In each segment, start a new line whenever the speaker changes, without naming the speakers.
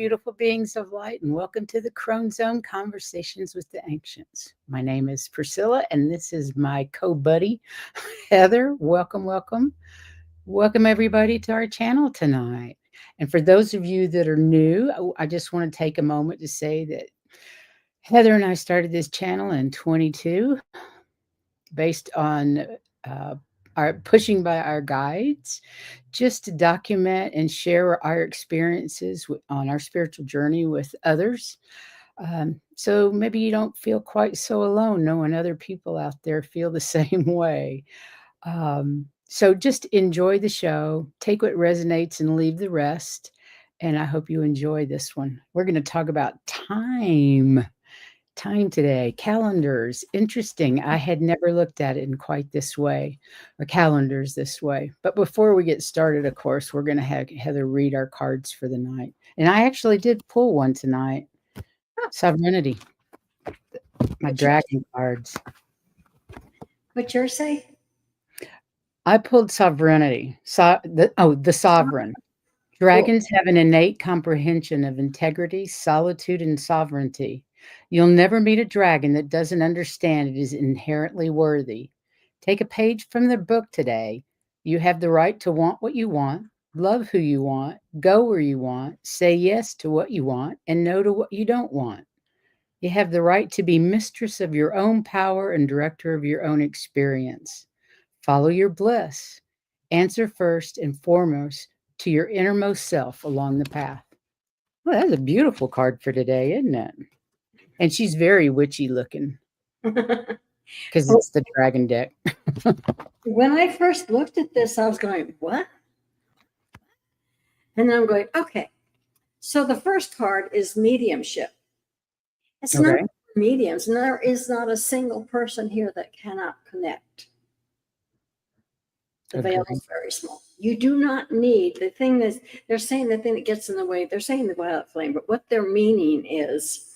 beautiful beings of light, and welcome to the Crone Zone Conversations with the Ancients. My name is Priscilla, and this is my co-buddy, Heather. Welcome, welcome. Welcome, everybody, to our channel tonight. And for those of you that are new, I just want to take a moment to say that Heather and I started this channel in 22 based on our pushing by our guides, just to document and share our experiences on our spiritual journey with others. So maybe you don't feel quite so alone, knowing other people out there feel the same way. So just enjoy the show, take what resonates and leave the rest. And I hope you enjoy this one. We're going to talk about time today. Calendars. Interesting. I had never looked at it in quite this way, or calendars this way. But before we get started, of course, we're going to have Heather read our cards for the night. And I actually did pull one tonight. Sovereignty. My dragon cards.
What's yours say?
I pulled sovereignty. The sovereign. Dragons have an innate comprehension of integrity, solitude, and sovereignty. You'll never meet a dragon that doesn't understand it is inherently worthy. Take a page from their book today. You have the right to want what you want, love who you want, go where you want, say yes to what you want, and no to what you don't want. You have the right to be mistress of your own power and director of your own experience. Follow your bliss. Answer first and foremost to your innermost self along the path. Well, that's a beautiful card for today, isn't it? And she's very witchy looking because it's the dragon deck.
When I first looked at this, I was going, what? And then I'm going, okay. So the first card is mediumship. It's not mediums. And there is not a single person here that cannot connect. The veil is very small. You do not need the thing that they're saying, the thing that gets in the way. They're saying the violet flame, but what they're meaning is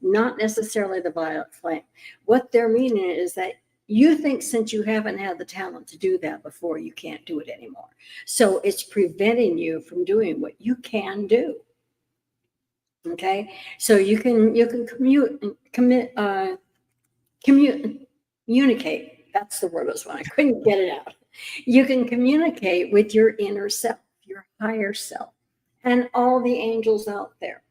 not necessarily the violet flame. What they're meaning is that you think since you haven't had the talent to do that before, you can't do it anymore. So it's preventing you from doing what you can do. Okay, so you can communicate. That's the word was when I couldn't get it out. You can communicate with your inner self, your higher self, and all the angels out there.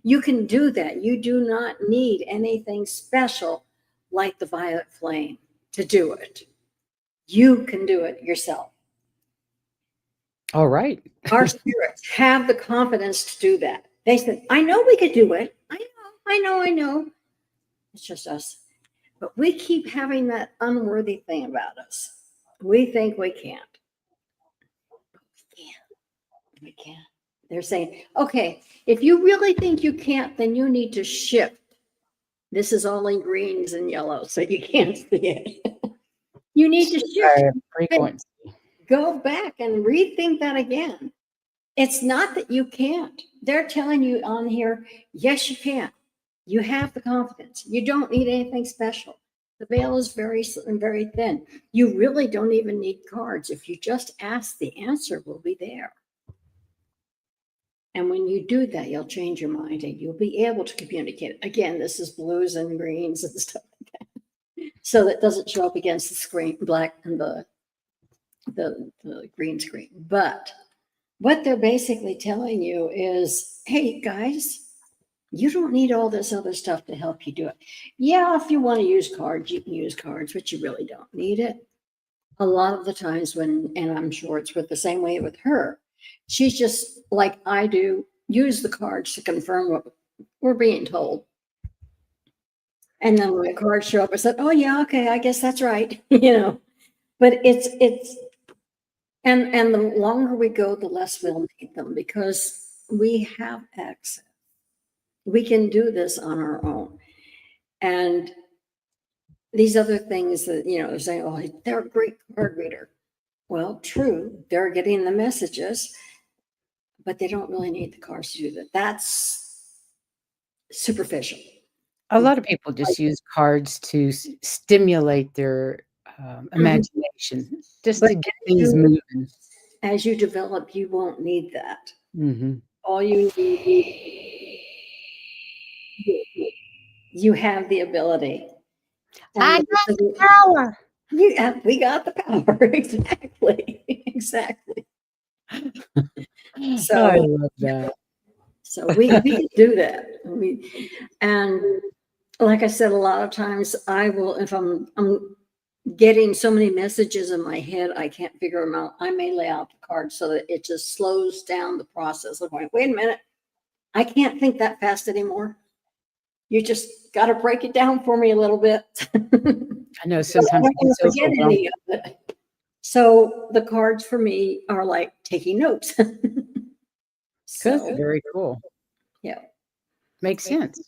You can do that. You do not need anything special like the violet flame to do it. You can do it yourself.
All right.
Our spirits have the confidence to do that. They said, I know we could do it. I know. It's just us. But we keep having that unworthy thing about us. We think we can't. We can't. They're saying, okay, if you really think you can't, then you need to shift. This is all in greens and yellows, so you can't see it. You need to shift.
Frequency.
Go back and rethink that again. It's not that you can't. They're telling you on here, yes, you can. You have the confidence. You don't need anything special. The veil is very, very thin. You really don't even need cards. If you just ask, the answer will be there. And when you do that, you'll change your mind and you'll be able to communicate. Again, this is blues and greens and stuff like that. So that doesn't show up against the screen, black and the green screen. But what they're basically telling you is, hey, guys, you don't need all this other stuff to help you do it. Yeah, if you want to use cards, you can use cards, but you really don't need it. A lot of the times when, and I'm sure it's with the same way with her, she's just like I do, use the cards to confirm what we're being told. And then when the cards show up, I said, oh yeah, okay, I guess that's right. But it's and the longer we go, the less we'll need them because we have access. We can do this on our own. And these other things that, they're saying, oh, they're a great card reader. Well, true, they're getting the messages, but they don't really need the cards to do that. That's superficial.
A lot of people just use cards to stimulate their imagination, just to get things moving.
As you develop, you won't need that.
Mm-hmm.
All you need You have the ability.
I
And
got
so
the power.
we got the power. Exactly. Exactly.
I
So,
love that.
so we can do that. And like I said, a lot of times I will, if I'm getting so many messages in my head, I can't figure them out. I may lay out the card so that it just slows down the process of going, wait a minute, I can't think that fast anymore. You just got to break it down for me a little bit.
I know
So I
sometimes
don't
it
want
gets
to forget
overwhelming.
any of it. So the cards for me are like taking notes.
Good,
So
very cool.
yeah.
Makes sense.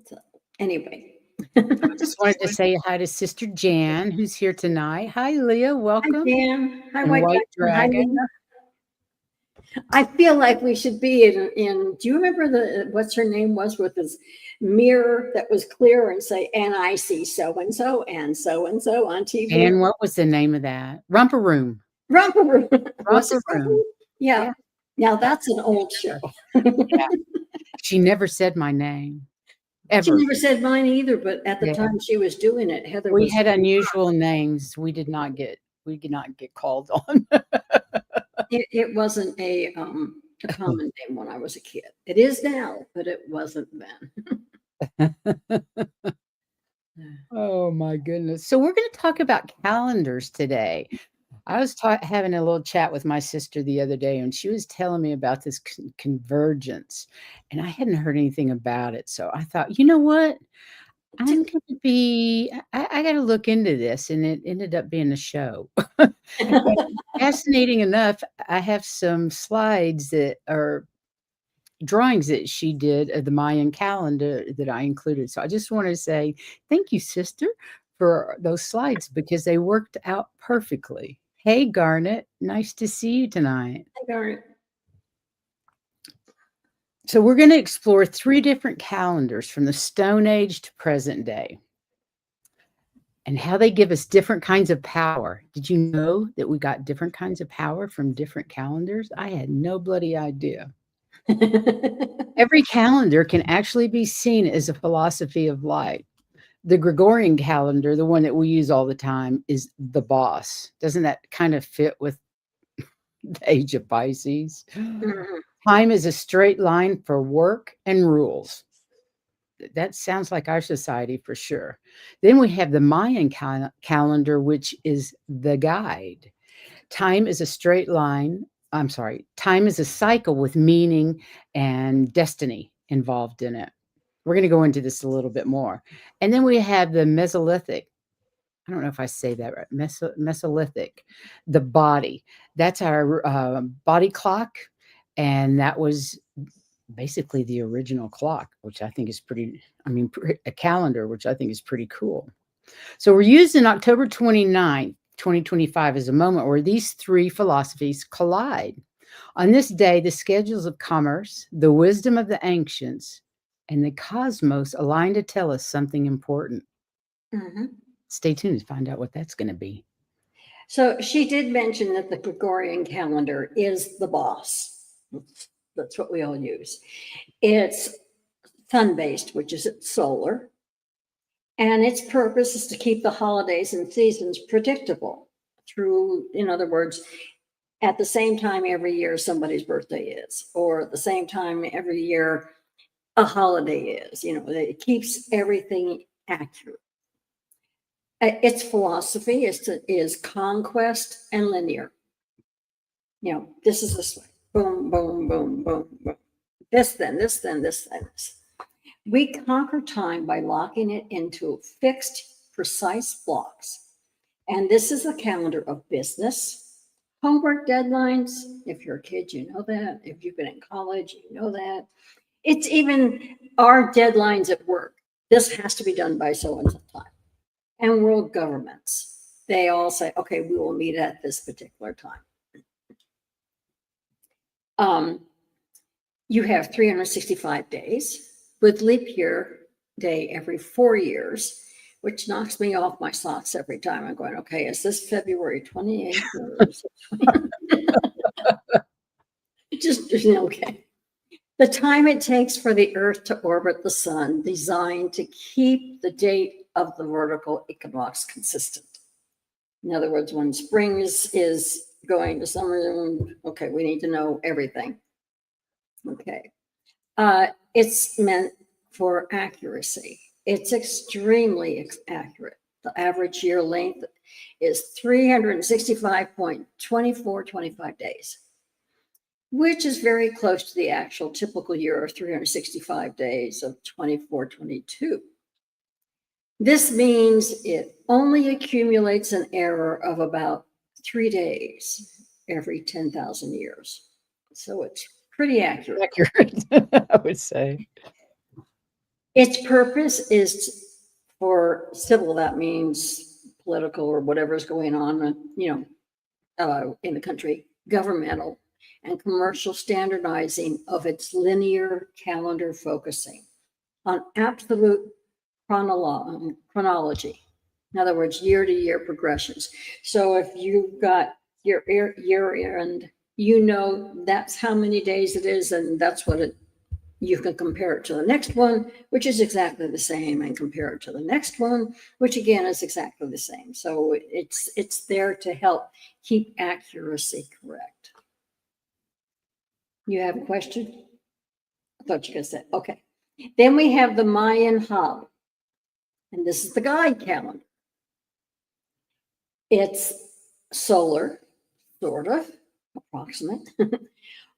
So, anyway.
I just wanted to say hi to Sister Jan, who's here tonight. Hi, Leah.
Hi,
Welcome.
Dan. Hi,
And
White
White
Dragon. Hi,
Dragon.
Nina. I feel like we should be in. Do you remember what's her name was with this mirror that was clear and say, and I see so and so on TV?
And what was the name of that? Romper Room.
Romper Room. Was it
Romper
Romper
Room.
Room? Yeah.
Yeah,
Now
I
that's an old show.
remember. Yeah. She never said my name,
She
ever.
never said mine either, but at the
Yeah.
time she was doing it, Heather
We
was.
had unusual names. We did not get called on.
It wasn't a common name when I was a kid. It is now, but it wasn't then.
Oh my goodness. So we're going to talk about calendars today. I was having a little chat with my sister the other day, and she was telling me about this convergence, and I hadn't heard anything about it. So I thought, you know what? I'm going to be, I got to look into this. And it ended up being a show. And fascinating enough, I have some slides that are drawings that she did of the Mayan calendar that I included. So I just want to say thank you, sister, for those slides because they worked out perfectly. Hey, Garnet, nice to see you tonight. So we're going to explore 3 different calendars from the Stone Age to present day and how they give us different kinds of power. Did you know that we got different kinds of power from different calendars? I had no bloody idea. Every calendar can actually be seen as a philosophy of light. The Gregorian calendar, the one that we use all the time, is the boss. Doesn't that kind of fit with the age of Pisces?
Mhm.
Time is a straight line for work and rules. That sounds like our society for sure. Then we have the Mayan calendar, which is the guide. Time is a straight line. I'm sorry, time is a cycle with meaning and destiny involved in it. We're going to go into this a little bit more. And then we have the Mesolithic. I don't know if I say that right. Mesolithic, the body. That's our body clock. And that was basically the original clock, which I think is a calendar, which I think is pretty cool. So we're using October 29th, 2025 as a moment where these 3 philosophies collide. On this day, the schedules of commerce, the wisdom of the ancients, and the cosmos align to tell us something important.
Mhm.
Stay tuned to find out what that's going to be.
So she did mention that the Gregorian calendar is the boss. That's what we all use. It's sun-based, which is solar, and its purpose is to keep the holidays and seasons predictable through, in other words, at the same time every year somebody's birthday is, or at the same time every year a holiday is. It keeps everything accurate. Its philosophy is conquest and linear. This is this way. Boom, boom, boom, boom, boom. This, then, this, then, this, then, this. We conquer time by locking it into fixed, precise blocks. And this is a calendar of business, homework deadlines. If you're a kid, you know that. If you've been in college, you know that. It's even our deadlines at work. This has to be done by so and so time. And world governments, they all say, okay, we will meet at this particular time. You have 365 days with leap year day every 4 years, which knocks me off my socks every time. I'm going, okay, is this February 28th? Or is it 20? Just okay. The time it takes for the Earth to orbit the sun, designed to keep the date of the vertical equinox consistent. In other words, when spring is going to summer, okay, we need to know everything. Okay. It's meant for accuracy. It's extremely accurate. The average year length is 365.2425 days, which is very close to the actual typical year of 365 days of 2422. This means it only accumulates an error of about 3 days every 10,000 years. So it's pretty accurate.
Accurate, I would say.
Its purpose is for civil, that means political or whatever is going on, in the country, governmental and commercial standardizing of its linear calendar, focusing on absolute chronology. In other words, year to year progressions. So if you've got your year end, that's how many days it is, and that's what you can compare it to the next one, which is exactly the same, and compare it to the next one, which again is exactly the same. So it's there to help keep accuracy correct. You have a question? I thought you guys said, okay. Then we have the Mayan hub, and this is the guide calendar. It's solar, sort of, approximate,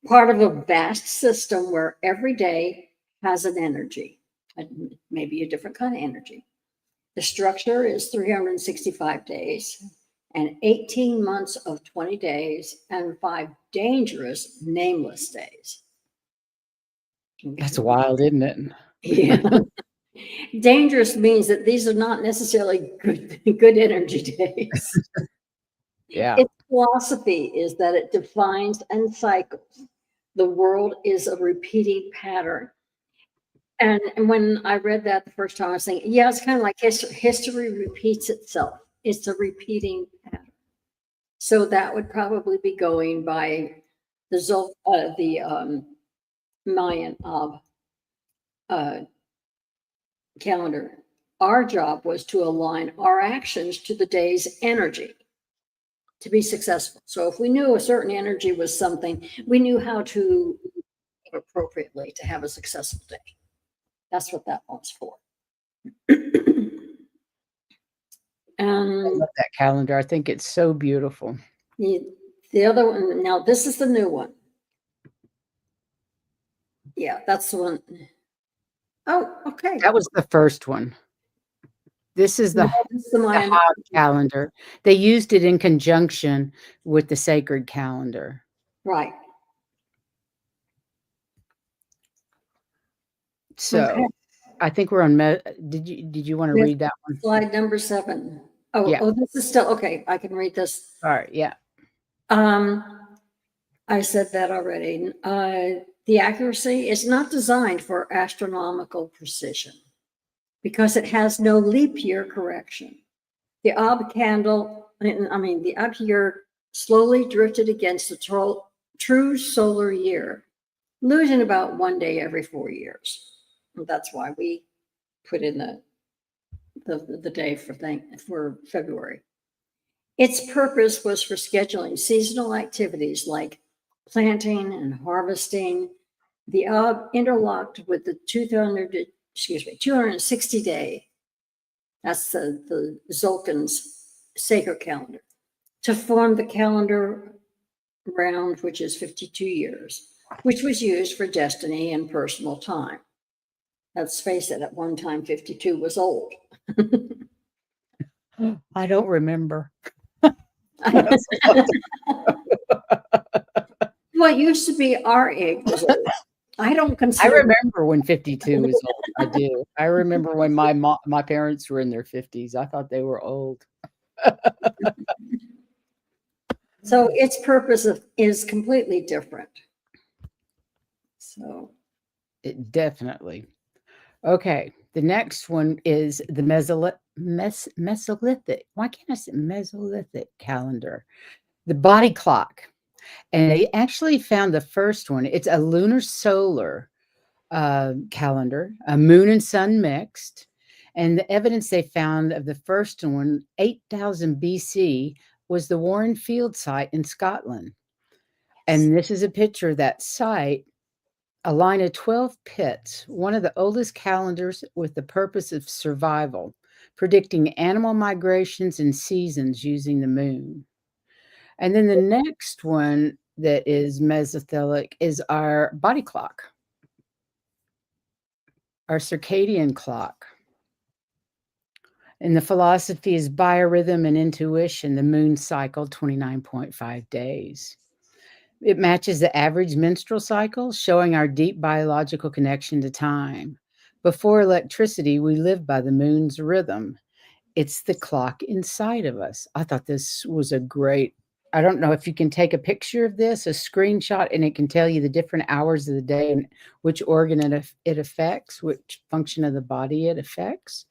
part of a vast system where every day has an energy, maybe a different kind of energy. The structure is 365 days and 18 months of 20 days and 5 dangerous nameless days.
That's wild, isn't it?
Yeah. Dangerous means that these are not necessarily good energy days.
Yeah.
Its philosophy is that it defines and cycles. The world is a repeating pattern. And when I read that the first time, I was thinking, yeah, it's kind of like history repeats itself. It's a repeating pattern. So that would probably be going by the Mayan calendar. Our job was to align our actions to the day's energy to be successful. So if we knew a certain energy was something, we knew how to appropriately to have a successful day. That's what that one's for.
I love that calendar. I think it's so beautiful.
The other one, now this is the new one. Yeah, that's the one. Oh, okay.
That was the first one. This is the Hog calendar. They used it in conjunction with the sacred calendar.
Right.
So okay. I think we're on. Did you want to read that one?
Slide number 7. Oh,
yeah.
Oh, this is still okay. I can read this.
All right. Yeah.
I said that already. The accuracy is not designed for astronomical precision because it has no leap year correction. The the Ob year slowly drifted against the true solar year, losing about 1 day every 4 years. And that's why we put in the day for February. Its purpose was for scheduling seasonal activities like planting and harvesting. The Ob interlocked with the 260 day. That's the Zolkin's sacred calendar to form the calendar round, which is 52 years, which was used for destiny and personal time. Let's face it, at one time, 52 was old.
I don't remember.
What used to be our age was old. I don't consider.
I remember when 52 was old. I do. I remember when my parents were in their 50s. I thought they were old.
So its purpose is completely different. So
it definitely. Okay. The next one is the Mesolithic. Why can't I say Mesolithic calendar? The body clock. And they actually found the first one. It's a lunar solar calendar, a moon and sun mixed. And the evidence they found of the first one, 8,000 BC, was the Warrenfield site in Scotland. And this is a picture of that site, a line of 12 pits, one of the oldest calendars with the purpose of survival, predicting animal migrations and seasons using the moon. And then the next one that is mesothelic is our body clock, our circadian clock. And the philosophy is biorhythm and intuition, the moon cycle, 29.5 days. It matches the average menstrual cycle, showing our deep biological connection to time. Before electricity, we lived by the moon's rhythm. It's the clock inside of us. I thought this was a great. I don't know if you can take a picture of this, a screenshot, and it can tell you the different hours of the day and which organ it affects, which function of the body it affects.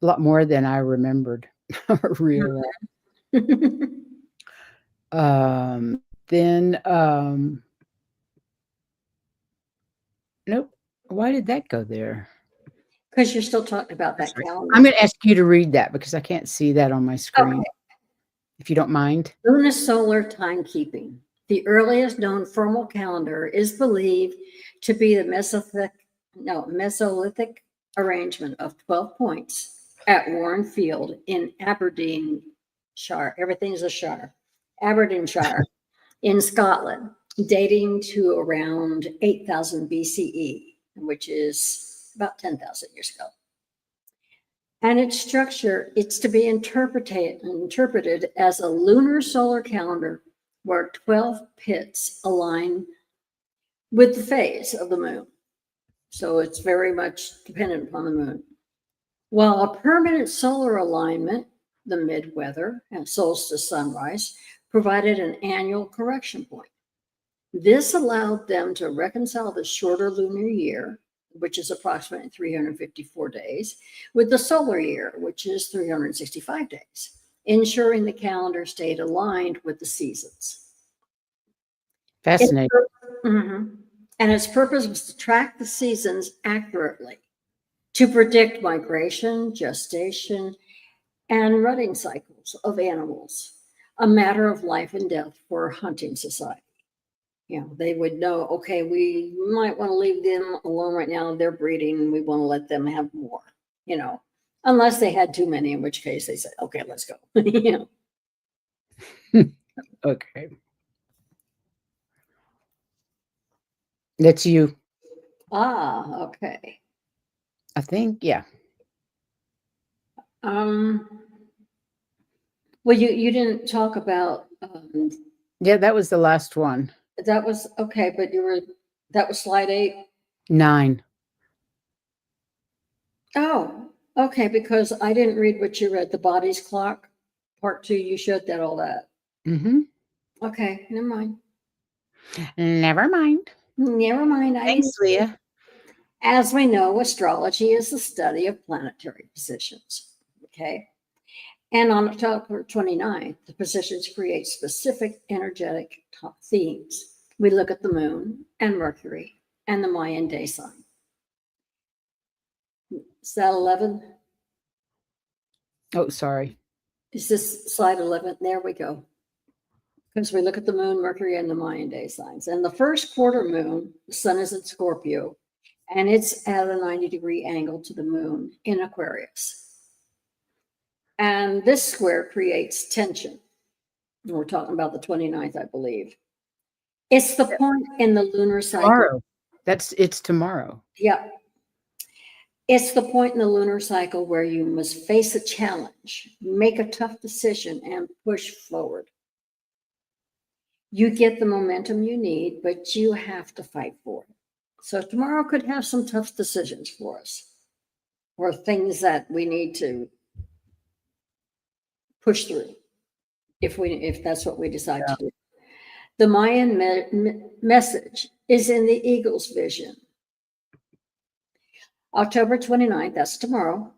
A lot more than I remembered or realized. Then, nope. Why did that go there?
Because you're still talking about that
Sorry.
calendar.
I'm going to ask you to read that because I can't see that on my screen.
Okay.
If you don't mind.
Lunisolar timekeeping. The earliest known formal calendar is believed to be the Mesolithic arrangement of 12 points at Warrenfield in Aberdeenshire. Everything's a shire. Aberdeenshire in Scotland, dating to around 8,000 BCE, which is about 10,000 years ago. And its structure, it's to be interpreted as a lunar solar calendar where 12 pits align with the phase of the moon. So it's very much dependent upon the moon. While a permanent solar alignment, the midweather and solstice sunrise, provided an annual correction point. This allowed them to reconcile the shorter lunar year, which is approximately 354 days, with the solar year, which is 365 days, ensuring the calendar stayed aligned with the seasons.
Fascinating.
And its purpose was to track the seasons accurately, to predict migration, gestation, and rutting cycles of animals, a matter of life and death for a hunting society. You know, they would know, okay, we might want to leave them alone right now. They're breeding. We want to let them have more, you know, unless they had too many, in which case they said, okay, let's go. You
know. Okay. That's you.
Ah, okay.
I think, yeah.
Well, you didn't talk about
Yeah, that was the last one.
that was okay, but that was slide 8.
9.
Oh, okay, because I didn't read what you read. The body's clock, part 2. You showed that all that.
Mm-hmm.
Okay, never mind.
Never mind.
Never mind.
Thanks, Leah.
As we know, astrology is the study of planetary positions. Okay. And on October 29th, the positions create specific energetic themes. We look at the moon and Mercury and the Mayan day sign. Is that 11?
Oh, sorry.
Is this slide 11? There we go. Because we look at the moon, Mercury, and the Mayan day signs. And the first quarter moon, the sun is in Scorpio, and it's at a 90-degree angle to the moon in Aquarius. And this square creates tension. We're talking about the 29th, I believe. It's the point in the lunar cycle.
Tomorrow. It's tomorrow.
Yeah. It's the point in the lunar cycle where you must face a challenge, make a tough decision, and push forward. You get the momentum you need, but you have to fight for it. So tomorrow could have some tough decisions for us, or things that we need to push through if that's what we decide to do. The Mayan message is in the eagle's vision. October 29th, that's tomorrow.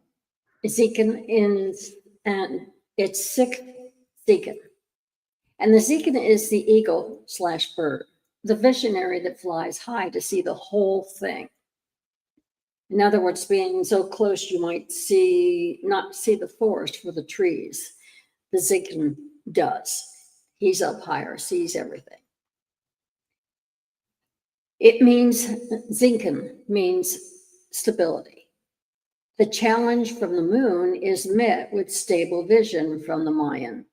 Zekin and it's 6th Zekin. And the Zekin is the eagle slash bird, the visionary that flies high to see the whole thing. In other words, being so close you might not see the forest for the trees. The Zekin does. He's up higher, sees everything. It means, Zinken means stability. The challenge from the moon is met with stable vision from the Mayan.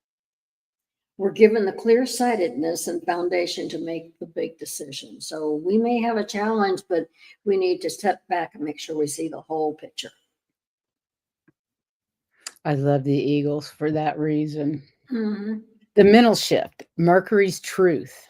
We're given the clear-sightedness and foundation to make the big decision. So we may have a challenge, but we need to step back and make sure we see the whole picture.
I love the Eagles for that reason.
Mm-hmm.
The mental shift, Mercury's truth.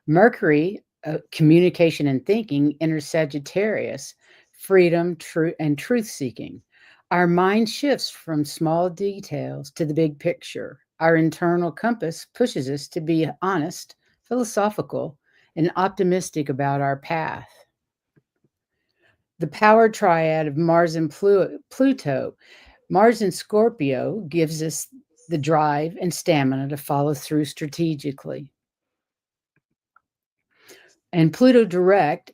Mercury, communication and thinking, enters Sagittarius, freedom, and truth seeking. Our mind shifts from small details to the big picture. Our internal compass pushes us to be honest, philosophical, and optimistic about our path. The power triad of Mars and Pluto. Mars in Scorpio gives us the drive and stamina to follow through strategically. And Pluto direct,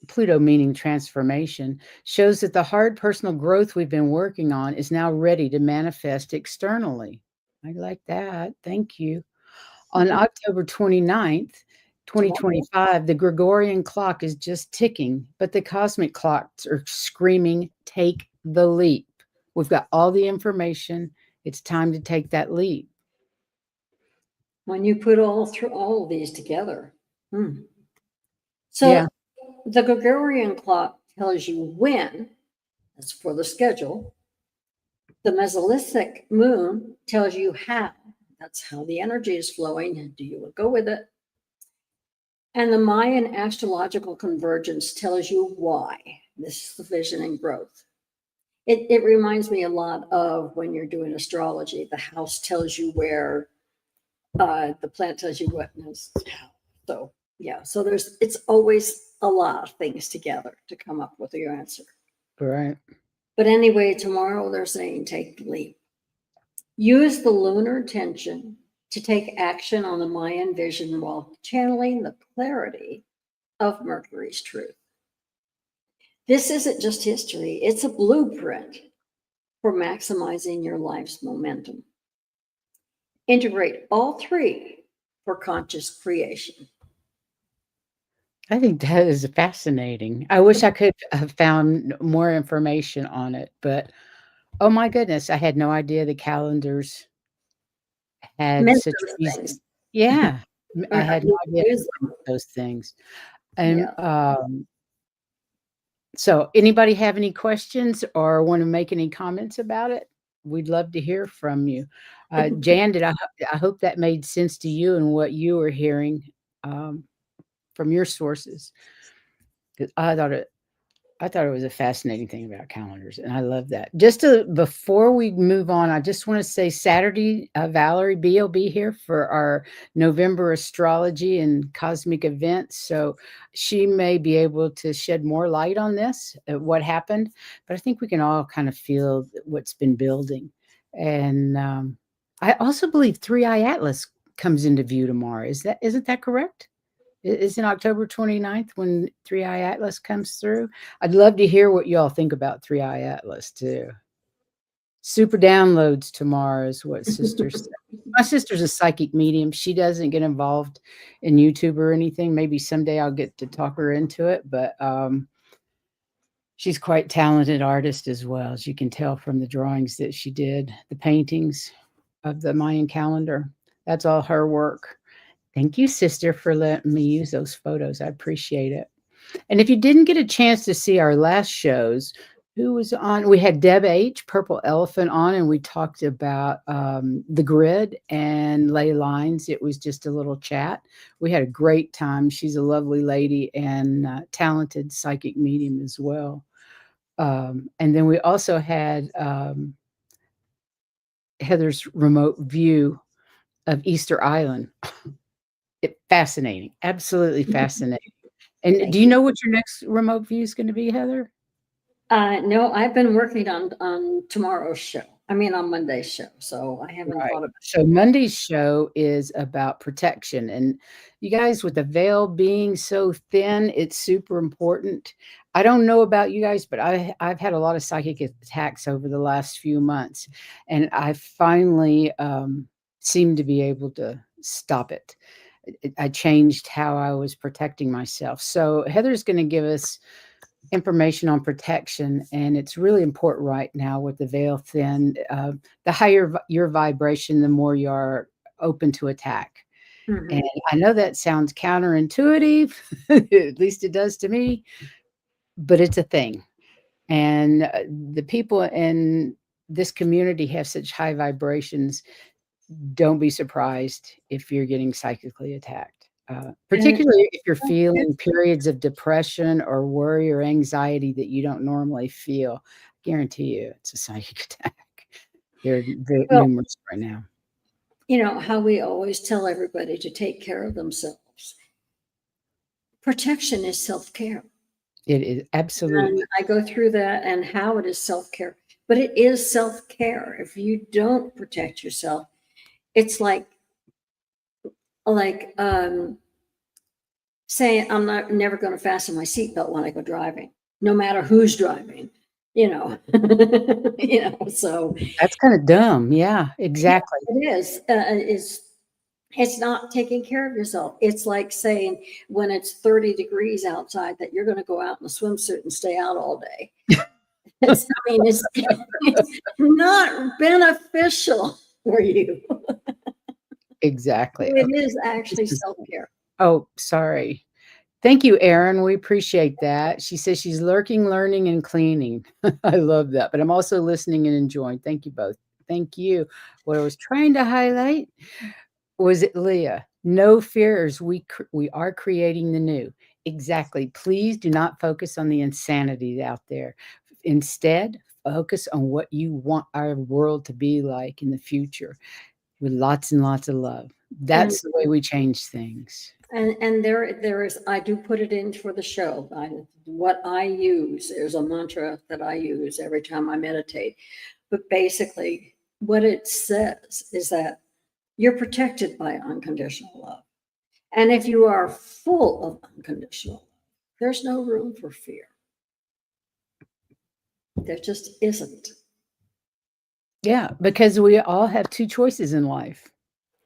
Pluto meaning transformation, shows that the hard personal growth we've been working on is now ready to manifest externally. I like that. Thank you. On October 29th,
Tomorrow.
2025, the Gregorian clock is just ticking, but the cosmic clocks are screaming, take the leap. We've got all the information. It's time to take that leap.
When you put all of these together. So
Yeah.
the Gregorian clock tells you when, that's for the schedule. The Mesolithic moon tells you how, that's how the energy is flowing. Do you go with it? And the Mayan astrological convergence tells you why. This is the vision and growth. It reminds me a lot of when you're doing astrology. The house tells you where, the plant tells you what knows how. So yeah, so it's always a lot of things together to come up with your answer.
Right.
But anyway, tomorrow they're saying take the leap. Use the lunar tension to take action on the Mayan vision while channeling the clarity of Mercury's truth. This isn't just history, it's a blueprint for maximizing your life's momentum. Integrate all three for conscious creation.
I think that is fascinating. I wish I could have found more information on it, but oh my goodness, I had no idea the calendars had
Meant
such
those
reason.
things.
Yeah, I had no
You
idea
use them.
those things. And,
Yeah.
so anybody have any questions or wanna make any comments about it? We'd love to hear from you. Jan, I hope that made sense to you and what you were hearing, um, from your sources. 'Cause I thought it was a fascinating thing about calendars, and I love that. Just before we move on, I just want to say Saturday, Valerie B will be here for our November astrology and cosmic events. So she may be able to shed more light on this, what happened. But I think we can all kind of feel what's been building. And I also believe Three Eye Atlas comes into view tomorrow. Isn't that correct? Isn't October 29th when Three Eye Atlas comes through? I'd love to hear what y'all think about Three Eye Atlas too. Super downloads tomorrow is what sister said. My sister's a psychic medium. She doesn't get involved in YouTube or anything. Maybe someday I'll get to talk her into it, but she's quite talented artist as well, as you can tell from the drawings that she did, the paintings of the Mayan calendar. That's all her work. Thank you, sister, for letting me use those photos. I appreciate it. And if you didn't get a chance to see our last shows, who was on? We had Deb H, Purple Elephant on, and we talked about the grid and ley lines. It was just a little chat. We had a great time. She's a lovely lady and talented psychic medium as well. And then we also had Heather's remote view of Easter Island. Fascinating, absolutely fascinating. And do
Thank
you
you.
know what your next remote view is gonna be, Heather?
No, I've been working on tomorrow's show. I mean, on Monday's show, so I haven't
Right.
thought about
So Monday's show is about protection. And you guys, with the veil being so thin, it's super important. I don't know about you guys, but I've had a lot of psychic attacks over the last few months, and I finally seemed to be able to stop it. I changed how I was protecting myself. So Heather's going to give us information on protection, and it's really important right now with the veil thin. The higher your vibration, the more you are open to attack. And
it.
I know that sounds counterintuitive, at least it does to me, but it's a thing. And the people in this community have such high vibrations. Don't be surprised if you're getting psychically attacked,
And
particularly if you're
it,
feeling periods of depression or worry or anxiety that you don't normally feel. I guarantee you it's a psychic attack. They're
well,
numerous right now.
how we always tell everybody to take care of themselves. Protection is self-care.
It is
And
absolutely.
I go through that and how it is self-care. But it is self-care. If you don't protect yourself, it's like saying I'm not never going to fasten my seatbelt when I go driving, no matter who's driving, you know. So
That's kind of dumb. Yeah,
yeah,
exactly.
it is. It's not taking care of yourself. It's like saying when it's 30 degrees outside that you're going to go out in a swimsuit and stay out all day. It's not beneficial for you.
Exactly.
It
Okay.
is
This
actually
is,
self-care.
oh, sorry. Thank you, Erin. We appreciate that. She says she's lurking, learning, and cleaning. I love that. But I'm also listening and enjoying. Thank you both. Thank you. What I was trying to highlight was it Leah? No fears. We are creating the new. Exactly. Please do not focus on the insanity out there. Instead, focus on what you want our world to be like in the future with lots and lots of love.
And
That's the way we change things.
there is, I do put it in for the show. What I use is a mantra that I use every time I meditate. But basically, what it says is that you're protected by unconditional love. And if you are full of unconditional love, there's no room for fear. There just isn't.
Yeah, because we all have 2 choices in life,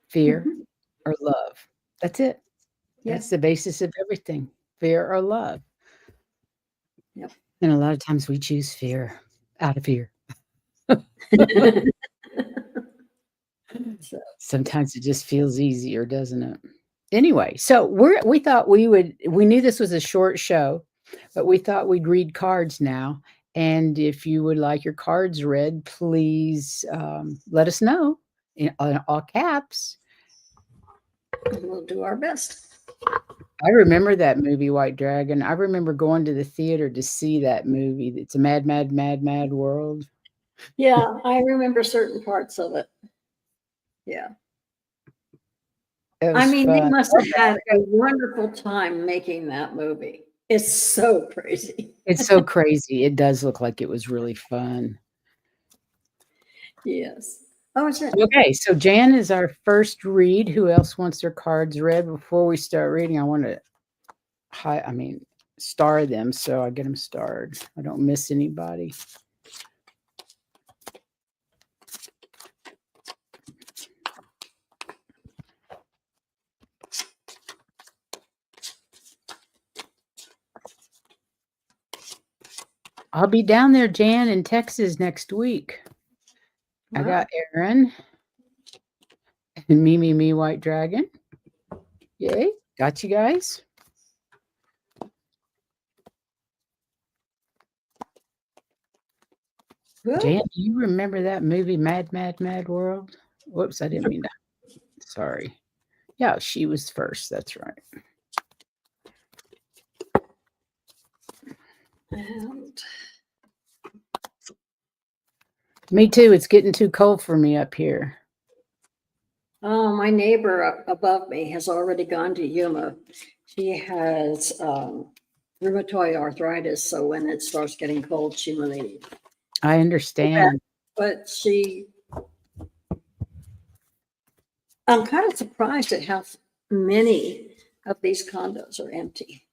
fear
Mhm.
or love. That's it.
Yeah.
That's the basis of everything, fear or love.
Yep.
And a lot of times we choose fear out of fear.
So, yeah.
Sometimes it just feels easier, doesn't it? Anyway, so we thought we knew this was a short show, but we thought we'd read cards now. And if you would like your cards read, please let us know in all caps.
We'll do our best.
I remember that movie, White Dragon. I remember going to the theater to see that movie. It's a mad, mad, mad, mad world.
Yeah, I remember certain parts of it. Yeah.
It
I
was
mean, they
fun.
must
Oh,
have had a wonderful time making that movie. It's so crazy.
it's so crazy. It does look like it was really fun.
Yes. Oh, it's it.
Okay, so Jan is our first read. Who else wants their cards read? Before we start reading, I want to star them so I get them starred. I don't miss anybody. I'll be down there, Jan, in Texas next week. I
Wow.
got Aaron and me, White Dragon. Yay. Got you guys. Jan, do you remember that movie, Mad, Mad, Mad World? Whoops, I didn't mean that. Sorry. Yeah, she was first. That's right.
And
Me too. It's getting too cold for me up here.
oh, my neighbor above me has already gone to Yuma. She has rheumatoid arthritis, so when it starts getting cold, she will leave.
I understand.
but I'm kind of surprised at how many of these condos are empty.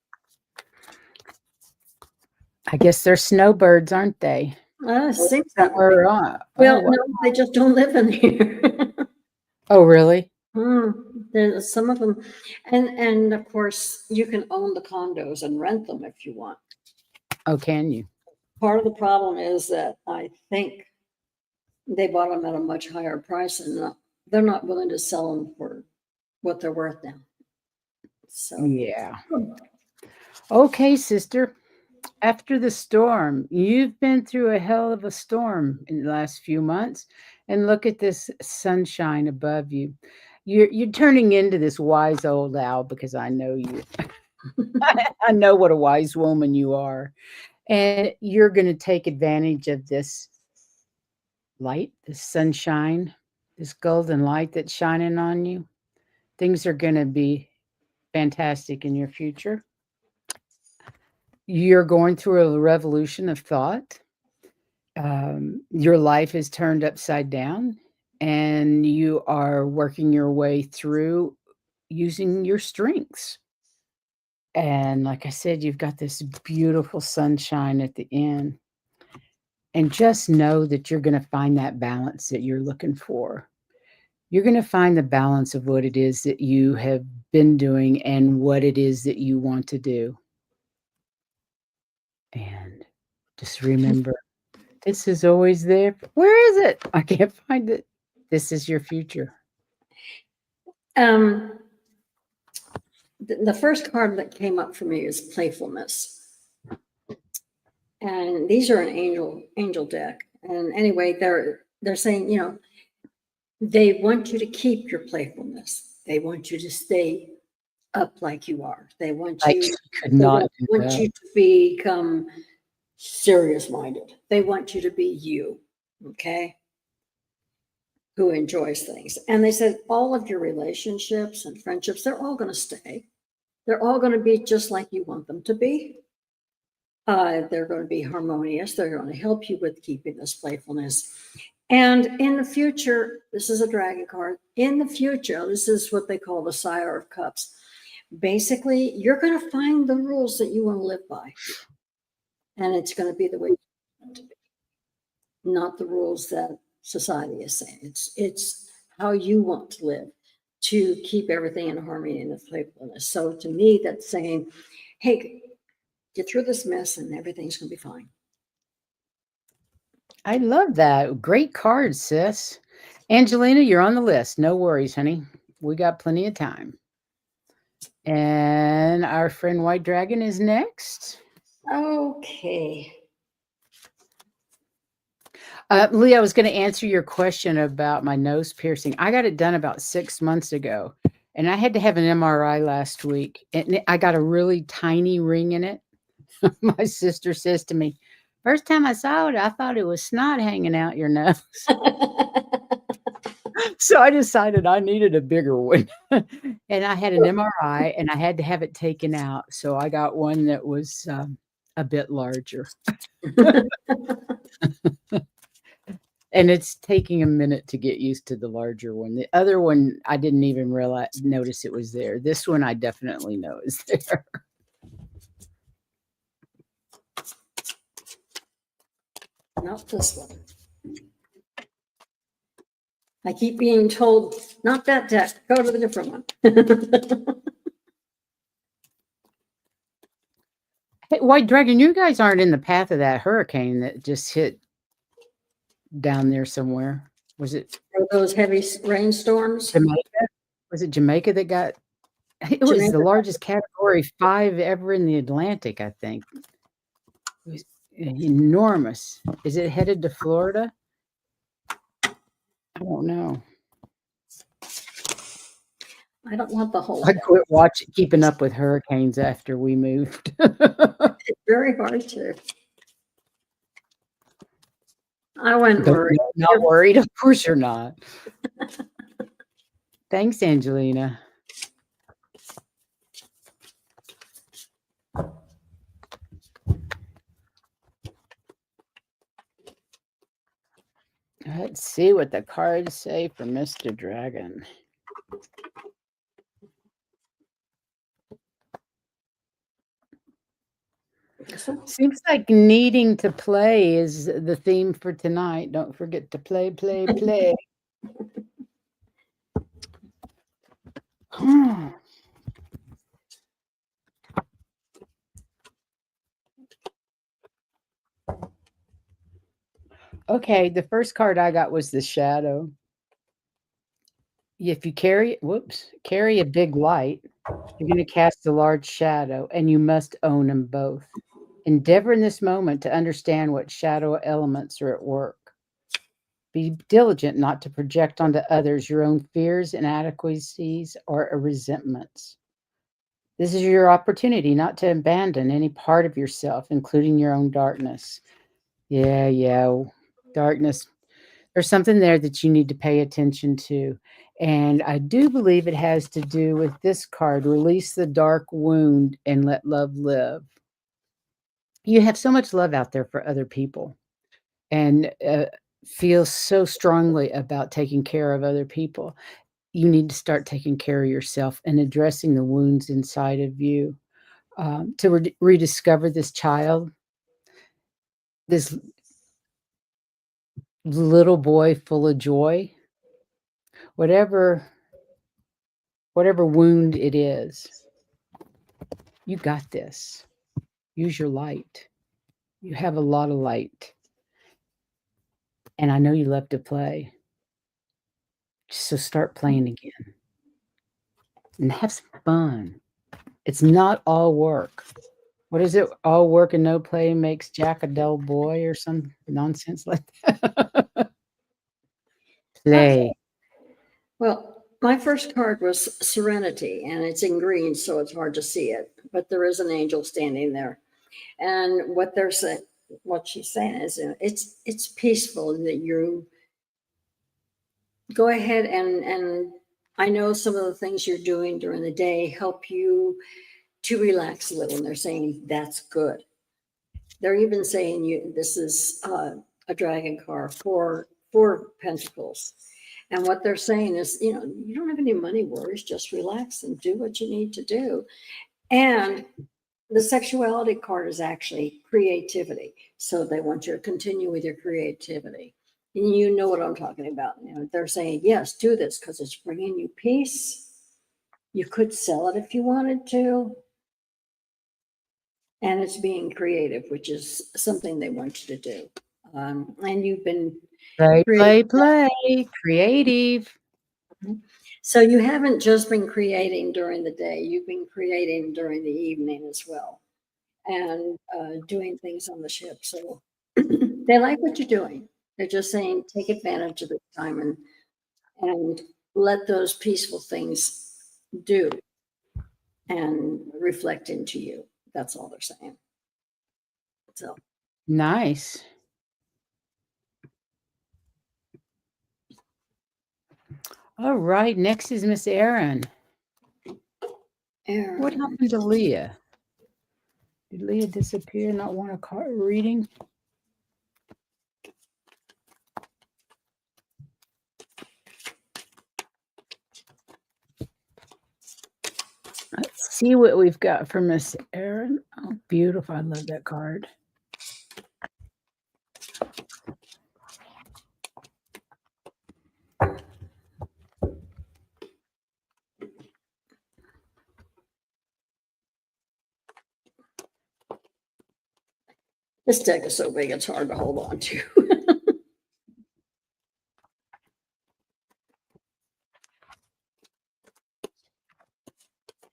I guess they're snowbirds, aren't they?
Seems that way.
Or,
Well,
oh,
no, they just don't live in here.
oh, really?
There's some of them, and of course, you can own the condos and rent them if you want.
Oh, can you?
Part of the problem is that I think they bought them at a much higher price, and they're not willing to sell them for what they're worth now. So,
Yeah. Okay, sister. After the storm, you've been through a hell of a storm in the last few months, and look at this sunshine above you. You're turning into this wise old owl because I know you. I know what a wise woman you are, and you're going to take advantage of this light, this sunshine, this golden light that's shining on you. Things are going to be fantastic in your future. You're going through a revolution of thought. Your life is turned upside down, and you are working your way through using your strengths. And like I said, you've got this beautiful sunshine at the end. And just know that you're going to find that balance that you're looking for. You're going to find the balance of what it is that you have been doing and what it is that you want to do. And just remember, this is always there. Where is it? I can't find it. This is your future.
um, the first card that came up for me is playfulness, and these are an angel deck. And anyway, they're saying, they want you to keep your playfulness. They want you to stay up like you are. They want
I
you.
could
They
not
don't
do
want
that.
you to become serious minded. They want you to be you, okay, who enjoys things. And they said all of your relationships and friendships, they're all going to stay. They're all going to be just like you want them to be. They're going to be harmonious. They're going to help you with keeping this playfulness. And in the future, this is a dragon card. In the future, this is what they call the Sire of Cups. Basically, you're going to find the rules that you want to live by. And it's going to be the way you want to be, not the rules that society is saying. It's how you want to live to keep everything in harmony and playfulness. So to me, that's saying, hey, get through this mess and everything's going to be fine.
I love that. Great card, sis. Angelina, you're on the list. No worries, honey. We got plenty of time. And our friend White Dragon is next.
Okay.
Lee, I was going to answer your question about my nose piercing. I got it done about 6 months ago, and I had to have an MRI last week. And I got a really tiny ring in it. My sister says to me, first time I saw it, I thought it was snot hanging out your nose. So I decided I needed a bigger one. And I had an MRI and I had to have it taken out. So I got one that was a bit larger. And it's taking a minute to get used to the larger one. The other one, I didn't even notice it was there. This one, I definitely know is there.
Not this one. I keep being told, not that deck, go to the different one.
Hey, White Dragon, you guys aren't in the path of that hurricane that just hit down there somewhere. Was it
Are those heavy rainstorms?
Jamaica? Was it Jamaica that got? It was the
Jamaica.
largest Category 5 ever in the Atlantic, I think. It was enormous. Is it headed to Florida? I don't know.
I don't want the whole.
I quit keeping up with hurricanes after we moved.
It's very hard to. I wasn't worried.
Not worried. Of course you're not. Thanks, Angelina. Let's see what the cards say for Mr. Dragon.
So,
Seems like needing to play is the theme for tonight. Don't forget to play, play, play. Okay, the first card I got was the shadow. If you carry a big light, you're going to cast a large shadow, and you must own them both. Endeavor in this moment to understand what shadow elements are at work. Be diligent not to project onto others your own fears, inadequacies, or resentments. This is your opportunity not to abandon any part of yourself, including your own darkness. Yeah, darkness. There's something there that you need to pay attention to. And I do believe it has to do with this card, release the dark wound and let love live. You have so much love out there for other people and feel so strongly about taking care of other people. You need to start taking care of yourself and addressing the wounds inside of you to rediscover this child, this little boy full of joy, whatever wound it is. You got this. Use your light. You have a lot of light. And I know you love to play. So start playing again and have some fun. It's not all work. What is it? All work and no play makes Jack a dull boy or some nonsense like that.
okay.
Play.
Well, my first card was Serenity, and it's in green, so it's hard to see it. But there is an angel standing there, and what she's saying is, it's peaceful that you go ahead and I know some of the things you're doing during the day help you to relax a little, and they're saying that's good. They're even saying this is a dragon card for pentacles. And what they're saying is, you don't have any money worries, just relax and do what you need to do. And the sexuality card is actually creativity. So they want you to continue with your creativity. And you know what I'm talking about. They're saying, yes, do this because it's bringing you peace. You could sell it if you wanted to. And it's being creative, which is something they want you to do. And you've been
Play,
creating.
play, play. Creative.
So you haven't just been creating during the day, you've been creating during the evening as well, and doing things on the ship. So they like what you're doing. They're just saying take advantage of this time and let those peaceful things do and reflect into you. That's all they're saying. So
Nice. All right. Next is Miss Erin. What
Aaron,
happened to Leah? Did Leah disappear? Not want a card reading? Let's see what we've got for Miss Erin. Oh, beautiful. I love that card.
this deck is so big it's hard to hold on to.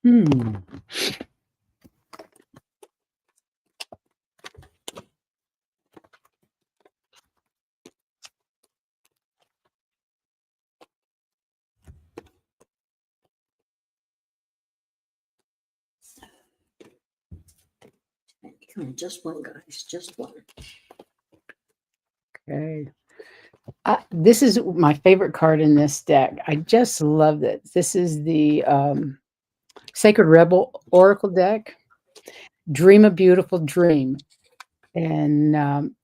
Hmm.
Come on, just one, guys, just one.
Okay. This is my favorite card in this deck. I just love it. This is the Sacred Rebel Oracle deck. Dream a beautiful dream. And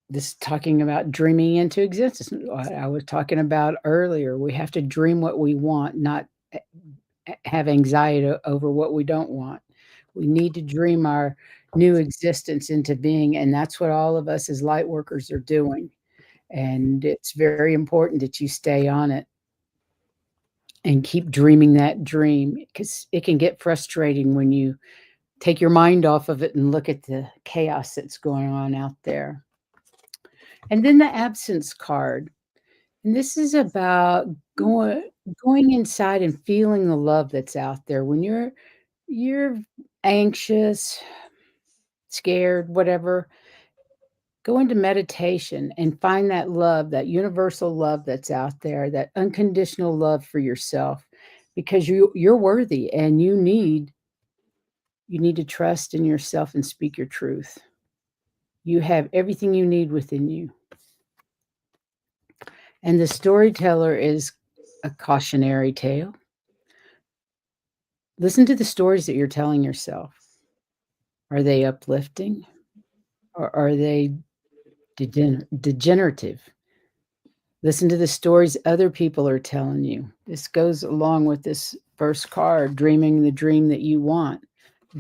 this talking about dreaming into existence. What I was talking about earlier, we have to dream what we want, not have anxiety over what we don't want. We need to dream our new existence into being, and that's what all of us as light workers are doing. And it's very important that you stay on it and keep dreaming that dream, because it can get frustrating when you take your mind off of it and look at the chaos that's going on out there. And then the absence card. And this is about going going inside and feeling the love that's out there. When you're anxious, scared, whatever, go into meditation and find that love, that universal love that's out there, that unconditional love for yourself, because you're worthy, and you need to trust in yourself and speak your truth. You have everything you need within you. And the storyteller is a cautionary tale. Listen to the stories that you're telling yourself. Are they uplifting, or are they degenerative? Listen to the stories other people are telling you. This goes along with this first card, dreaming the dream that you want.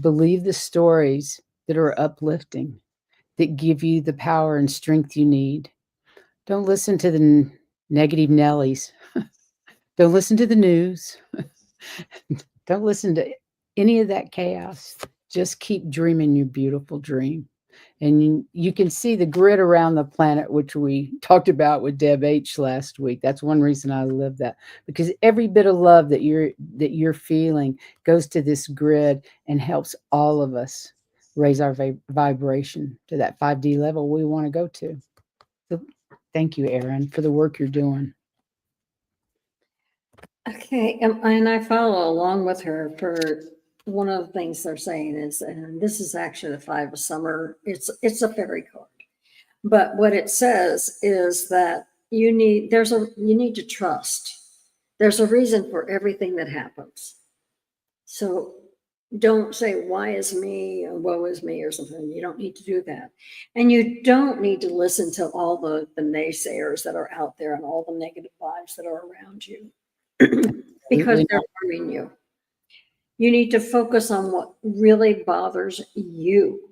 Believe the stories that are uplifting, that give you the power and strength you need. Don't listen to the negative Nellies. Don't listen to the news. Don't listen to any of that chaos. Just keep dreaming your beautiful dream. And you can see the grid around the planet, which we talked about with Deb H last week. That's one reason I love that, because every bit of love that you're feeling goes to this grid and helps all of us raise our vibration to that 5D level we want to go to. So thank you, Erin, for the work you're doing.
Okay, and I follow along with her for one of the things they're saying is, and this is actually the five of summer. It's a fairy card, but what it says is that you need to trust. There's a reason for everything that happens. So don't say why is me or woe is me or something. You don't need to do that, and you don't need to listen to all the naysayers that are out there and all the negative vibes that are around you. Because
Absolutely
they're harming you. You need to focus on what really bothers you,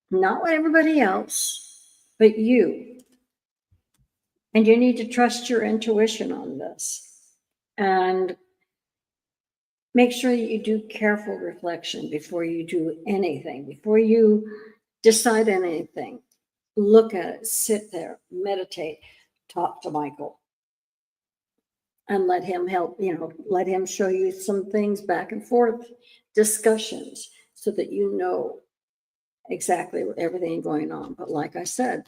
not what everybody else, but you. And you need to trust your intuition on this. And make sure that you do careful reflection before you do anything, before you decide anything. Look at it, sit there, meditate, talk to Michael, and let him help, let him show you some things, back and forth discussions, so that you know exactly everything going on. But like I said,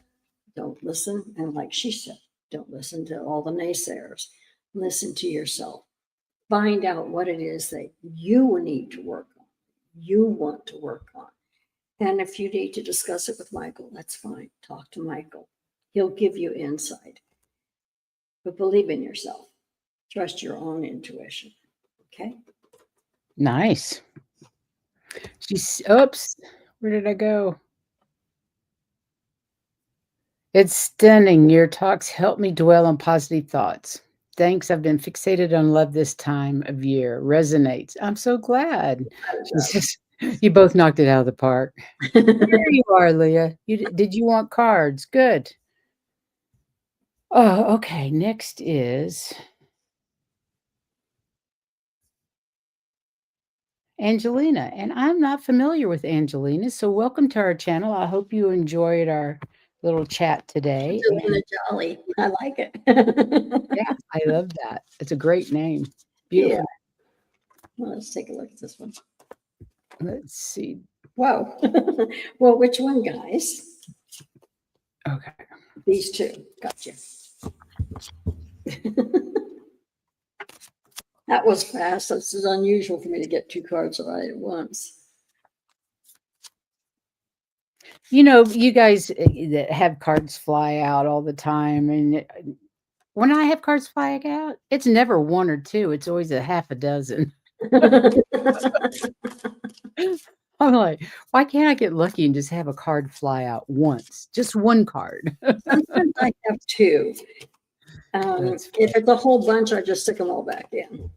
don't listen. And like she said, don't listen to all the naysayers. Listen to yourself. Find out what it is that you need to work on, you want to work on. And if you need to discuss it with Michael, that's fine. Talk to Michael. He'll give you insight. But believe in yourself. Trust your own intuition. Okay?
nice. She's oops. Where did I go? It's stunning. Your talks help me dwell on positive thoughts. Thanks. I've been fixated on love this time of year. Resonates. I'm so glad. She says, you both knocked it out of the park. There you are, Leah. Did you want cards? Good. Oh, okay. Next is Angelina, and I'm not familiar with Angelina, so welcome to our channel. I hope you enjoyed our little chat today.
Angelina Jolly. I like it.
Yeah, I love that. It's a great name.
Yeah.
Beautiful.
Well, let's take a look at this one.
Let's see.
Whoa. Well, which one, guys?
Okay.
These two. Gotcha. That was fast. This is unusual for me to get two cards right at once.
You guys that have cards fly out all the time, and when I have cards fly out, it's never one or two. It's always a half a dozen. I'm like, why can't I get lucky and just have a card fly out once? Just one card.
Sometimes I have two.
That's
If it's a whole bunch, I just stick them all back in.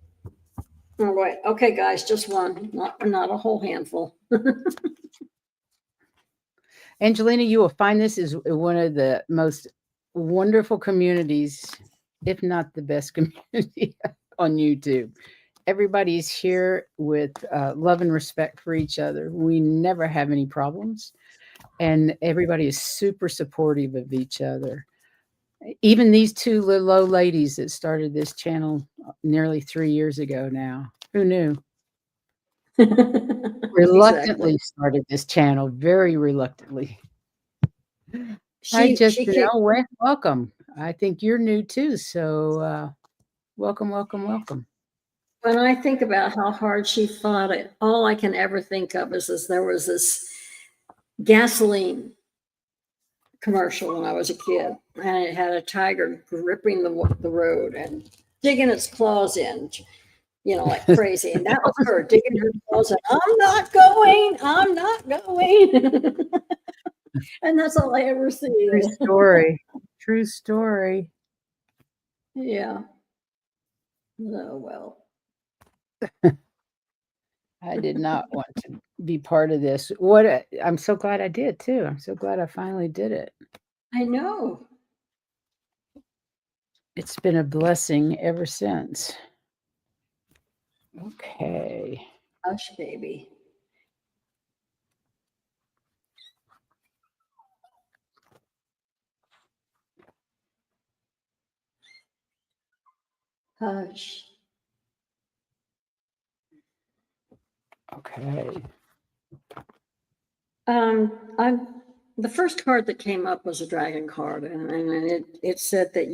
All right. Okay, guys, just one, not a whole handful.
Angelina, you will find this is one of the most wonderful communities, if not the best community on YouTube. Everybody's here with love and respect for each other. We never have any problems, and everybody is super supportive of each other. Even these two little old ladies that started this channel nearly 3 years ago now. Who knew?
Exactly.
Reluctantly started this channel, very reluctantly. Hi,
She
Justin.
kicked.
Welcome. I think you're new too, so welcome, welcome, welcome.
When I think about how hard she fought it, all I can ever think of is there was this gasoline commercial when I was a kid, and it had a tiger gripping the road and digging its claws in, like crazy. And that was her digging her claws in. I'm not going. I'm not going. And that's all I ever see.
True story. True story.
Yeah. Oh well.
I did not want to be part of this. I'm so glad I did too. I'm so glad I finally did it.
I know.
It's been a blessing ever since. Okay.
Hush, baby. Hush.
Okay.
I'm the first card that came up was a dragon card, and it said that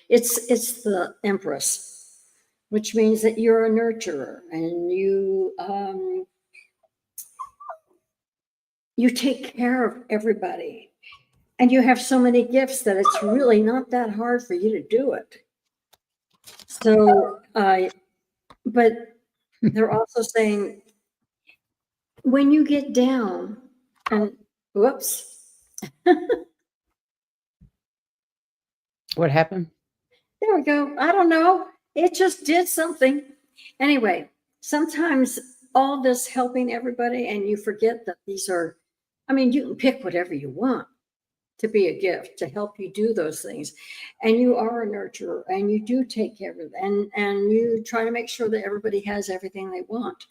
it's the Empress, which means that you're a nurturer and you take care of everybody, and you have so many gifts that it's really not that hard for you to do it. So, but they're also saying when you get down, and whoops.
What happened?
There we go. I don't know. It just did something. Anyway, sometimes all this helping everybody, and you forget that these are, I mean, you can pick whatever you want to be a gift to help you do those things. And you are a nurturer and you do take care of it, and you try to make sure that everybody has everything they want.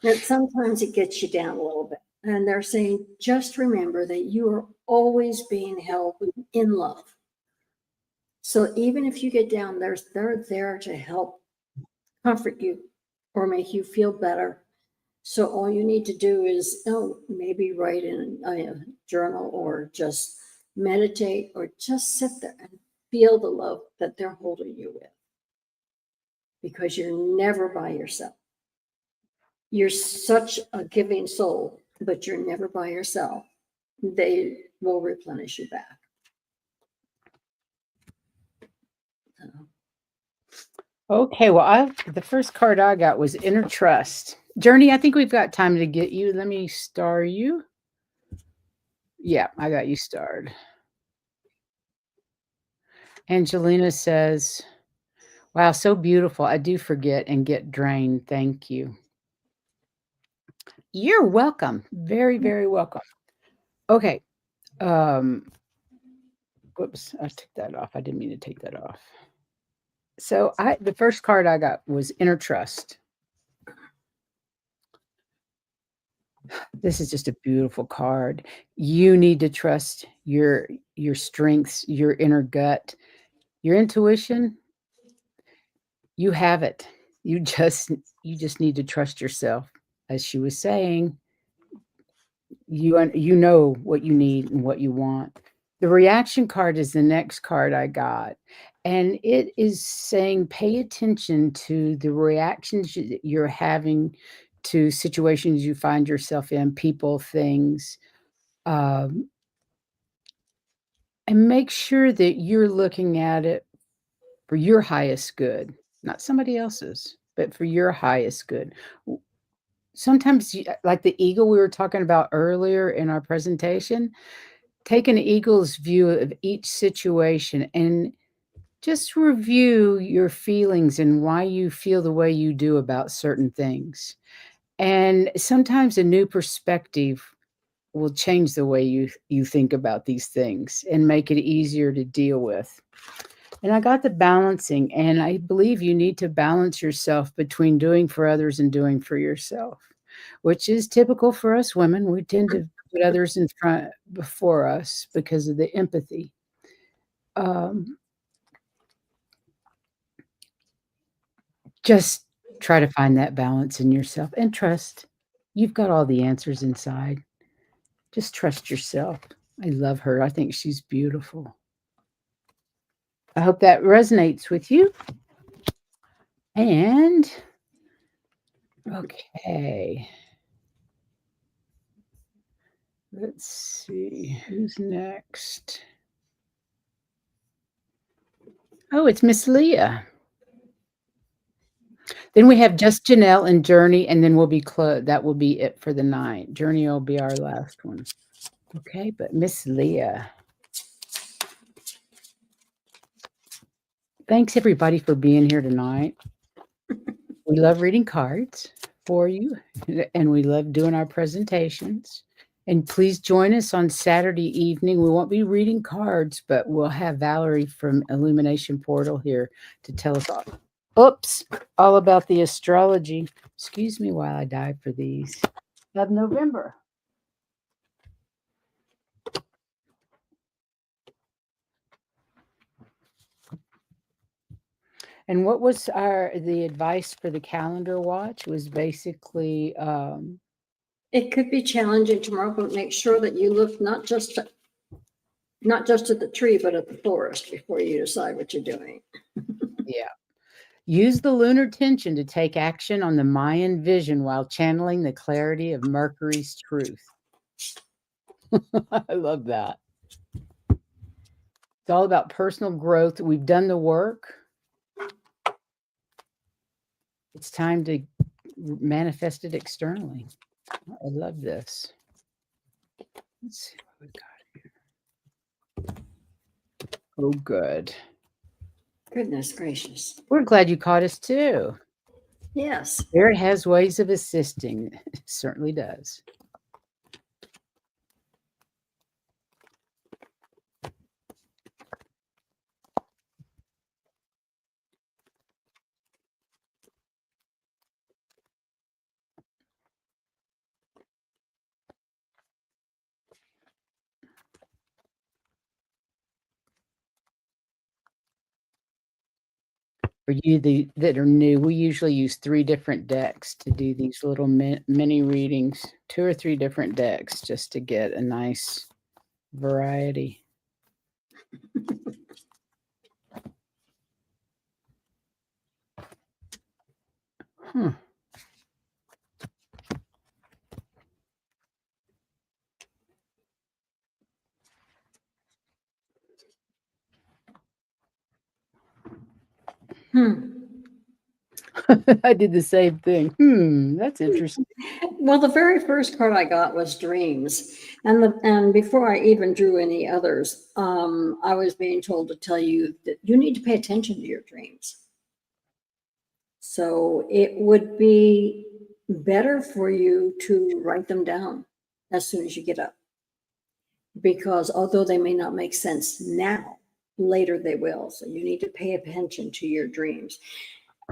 That sometimes it gets you down a little bit. And they're saying, just remember that you are always being held in love. So even if you get down, they're there to help comfort you or make you feel better. So all you need to do is, maybe write in a journal or just meditate or just sit there and feel the love that they're holding you with. Because you're never by yourself. You're such a giving soul, but you're never by yourself. They will replenish you back. So.
Okay, well, the first card I got was Inner Trust. Journey, I think we've got time to get you. Let me star you. Yeah, I got you starred. Angelina says, wow, so beautiful. I do forget and get drained. Thank you. You're welcome. Very, very welcome. Okay. Whoops, I took that off. I didn't mean to take that off. So the first card I got was Inner Trust. This is just a beautiful card. You need to trust your strengths, your inner gut, your intuition. You have it. You just need to trust yourself. As she was saying, you know what you need and what you want. The reaction card is the next card I got, and it is saying pay attention to the reactions that you're having to situations you find yourself in, people, things, um, and make sure that you're looking at it for your highest good, not somebody else's, but for your highest good. sometimes, like the eagle we were talking about earlier in our presentation, take an eagle's view of each situation and just review your feelings and why you feel the way you do about certain things. And sometimes a new perspective will change the way you think about these things and make it easier to deal with. And I got the balancing, and I believe you need to balance yourself between doing for others and doing for yourself, which is typical for us women. We tend to put others in front before us because of the empathy. Um, just try to find that balance in yourself and trust. You've got all the answers inside. Just trust yourself. I love her. I think she's beautiful. I hope that resonates with you. And okay, let's see who's next. Oh, it's Miss Leah. Then we have just Janelle and Journey, and then we'll be closed. That will be it for the night. Journey will be our last one. Okay, but Miss Leah. Thanks everybody for being here tonight. We love reading cards for you, and we love doing our presentations. And please join us on Saturday evening. We won't be reading cards, but we'll have Valerie from Illumination Portal here to tell us all about the astrology. Excuse me while I dive for these of November. And what was the advice for the calendar watch was basically
It could be challenging tomorrow, but make sure that you look not just at the tree, but at the forest before you decide what you're doing.
yeah. Use the lunar tension to take action on the Mayan vision while channeling the clarity of Mercury's truth. I love that. It's all about personal growth. We've done the work. It's time to manifest it externally. I love this. Let's see what we got here. Oh, good.
Goodness gracious.
We're glad you caught us too.
Yes.
Spirit has ways of assisting. It certainly does. For you that are new, we usually use 3 different decks to do these little mini readings, 2 or 3 different decks just to get a nice variety. Hmm. I did the same thing. That's interesting.
Well, the very first card I got was dreams, and before I even drew any others, I was being told to tell you that you need to pay attention to your dreams. So it would be better for you to write them down as soon as you get up, because although they may not make sense now, later they will. So you need to pay attention to your dreams.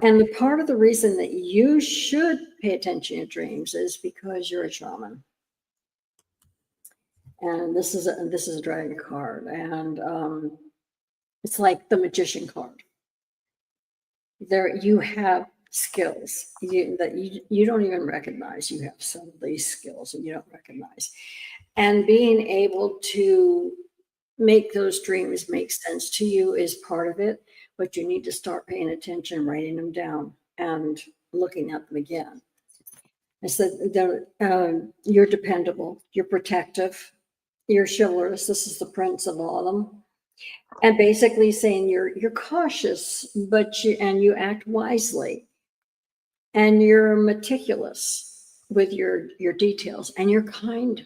And the part of the reason that you should pay attention to dreams is because you're a shaman. And this is a dragon card, and it's like the magician card. There you have skills that you don't even recognize. You have some of these skills that you don't recognize, and being able to make those dreams make sense to you is part of it. But you need to start paying attention, writing them down, and looking at them again. I said, you're dependable, you're protective, you're chivalrous. This is the Prince of Autumn. And basically saying you're cautious, but you act wisely, and you're meticulous, with your details, and you're kind.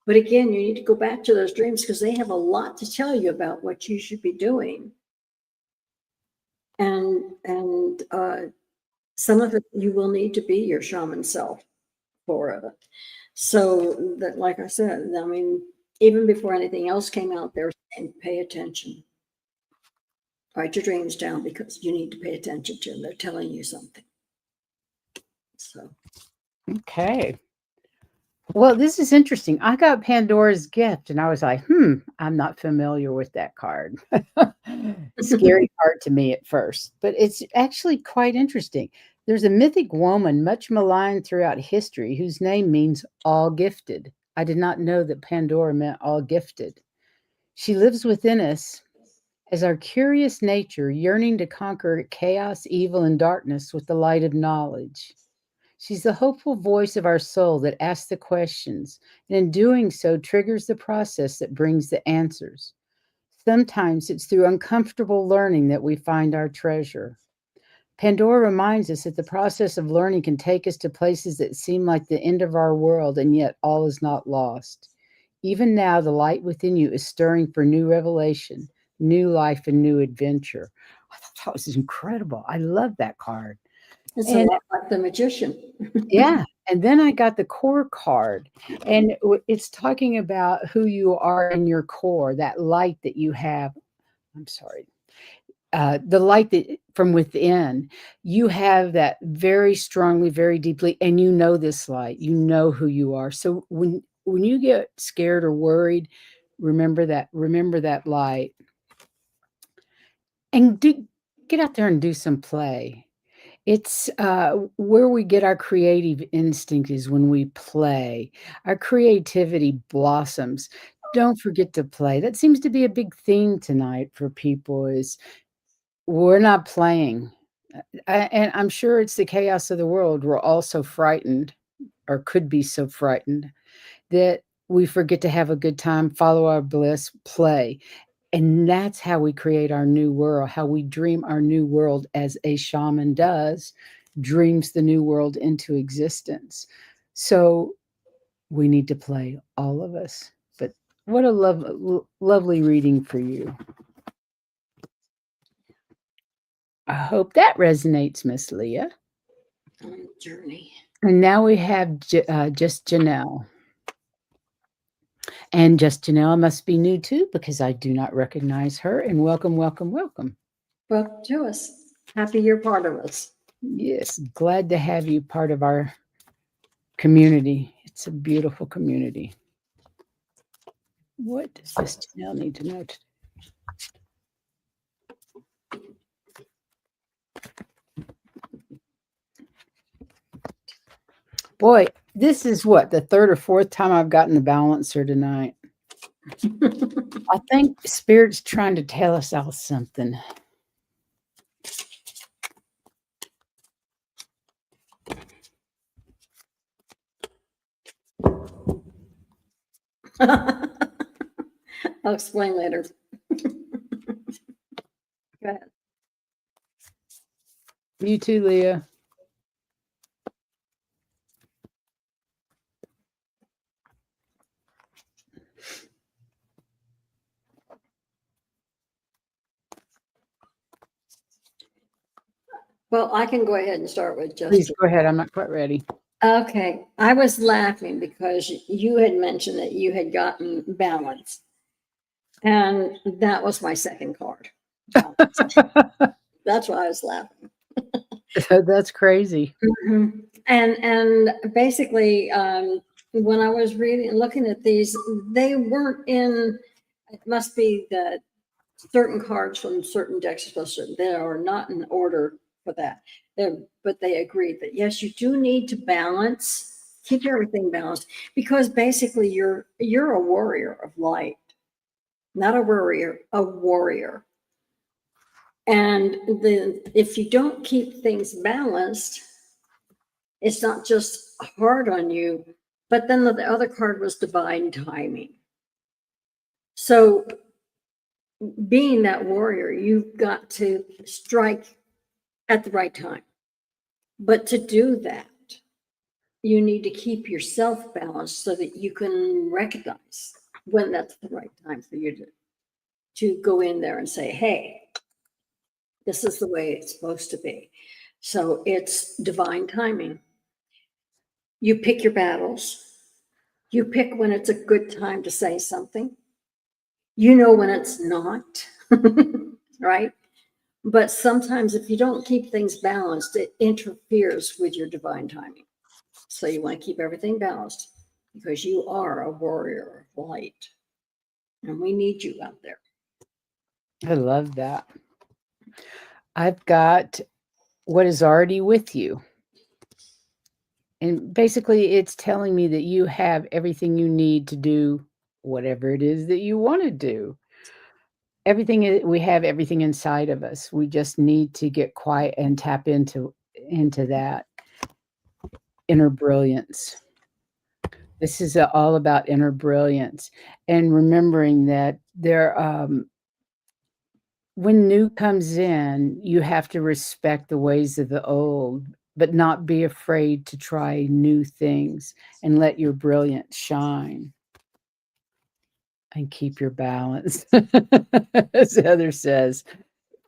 But again, you need to go back to those dreams because they have a lot to tell you about what you should be doing. And some of it you will need to be your shaman self for it. So that, like I said, I mean, even before anything else came out, they were saying, pay attention. Write your dreams down because you need to pay attention to them. They're telling you something. So
Okay. Well, this is interesting. I got Pandora's Gift and I was like, I'm not familiar with that card. Scary card to me at first, but it's actually quite interesting. There's a mythic woman much maligned throughout history whose name means all gifted. I did not know that Pandora meant all gifted. She lives within us as our curious nature yearning to conquer chaos, evil, and darkness with the light of knowledge. She's the hopeful voice of our soul that asks the questions, and in doing so, triggers the process that brings the answers. Sometimes it's through uncomfortable learning that we find our treasure. Pandora reminds us that the process of learning can take us to places that seem like the end of our world, and yet all is not lost. Even now, the light within you is stirring for new revelation, new life, and new adventure. I thought that was incredible. I love that card.
it's a
And
lot like the magician.
yeah, and then I got the core card, and it's talking about who you are in your core, that light that you have. I'm sorry. The light that from within, you have that very strongly, very deeply, and you know this light. You know who you are. So when you get scared or worried, remember that light, and get out there and do some play. It's where we get our creative instinct is when we play. Our creativity blossoms. Don't forget to play. That seems to be a big theme tonight for people is we're not playing. And I'm sure it's the chaos of the world. We're all so frightened or could be so frightened that we forget to have a good time, follow our bliss, play. And that's how we create our new world, how we dream our new world as a shaman does, dreams the new world into existence. So we need to play, all of us. But what a lovely reading for you. I hope that resonates, Miss Leah.
Journey.
And now we have just Janelle. And just Janelle must be new too because I do not recognize her. And welcome, welcome, welcome.
Welcome to us. Happy you're part of us.
Yes, glad to have you part of our community. It's a beautiful community. What does just Janelle need to know today? Boy, this is what, the third or fourth time I've gotten the balancer tonight. I think Spirit's trying to tell us all something.
I'll explain later. Go ahead.
You too, Leah.
Well, I can go ahead and start with just.
Please go ahead. I'm not quite ready.
Okay, I was laughing because you had mentioned that you had gotten balance, and that was my second card. That's why I was laughing.
That's crazy.
Mm-hmm. And basically, when I was reading, looking at these, they weren't in. It must be that certain cards from certain decks are supposed to. They are not in order for that. But they agreed that yes, you do need to balance, keep everything balanced, because basically you're a warrior of light, not a warrior, a warrior. And if you don't keep things balanced, it's not just hard on you, but then the other card was divine timing. So being that warrior, you've got to strike at the right time. But to do that, you need to keep yourself balanced so that you can recognize when that's the right time for you to go in there and say, hey, this is the way it's supposed to be. So it's divine timing. You pick your battles. You pick when it's a good time to say something. You know when it's not, right? But sometimes if you don't keep things balanced, it interferes with your divine timing. So you want to keep everything balanced because you are a warrior of light. And we need you out there.
I love that. I've got what is already with you. And basically, it's telling me that you have everything you need to do whatever it is that you want to do. We have everything inside of us. We just need to get quiet and tap into that inner brilliance. This is all about inner brilliance and remembering that when new comes in, you have to respect the ways of the old, but not be afraid to try new things and let your brilliance shine and keep your balance. As Heather says,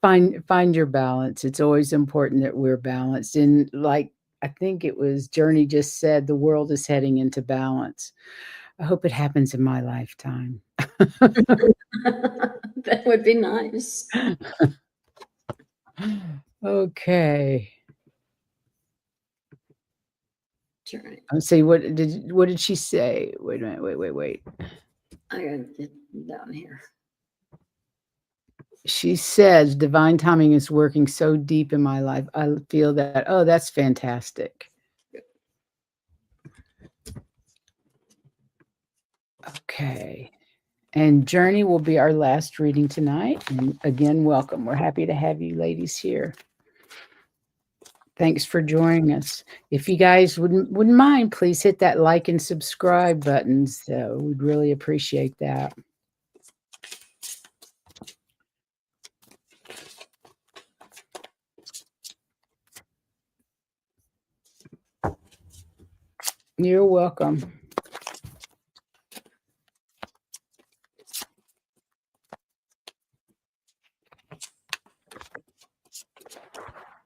find your balance. It's always important that we're balanced. And like I think it was Journey just said, the world is heading into balance. I hope it happens in my lifetime.
That would be nice.
Okay.
Journey.
Let's see, what did she say? Wait a minute. Wait.
I gotta get down here.
She says divine timing is working so deep in my life. I feel that. Oh, that's fantastic. Okay. And Journey will be our last reading tonight. And again, welcome. We're happy to have you ladies here. Thanks for joining us. If you guys wouldn't mind, please hit that like and subscribe buttons. We'd really appreciate that. You're welcome.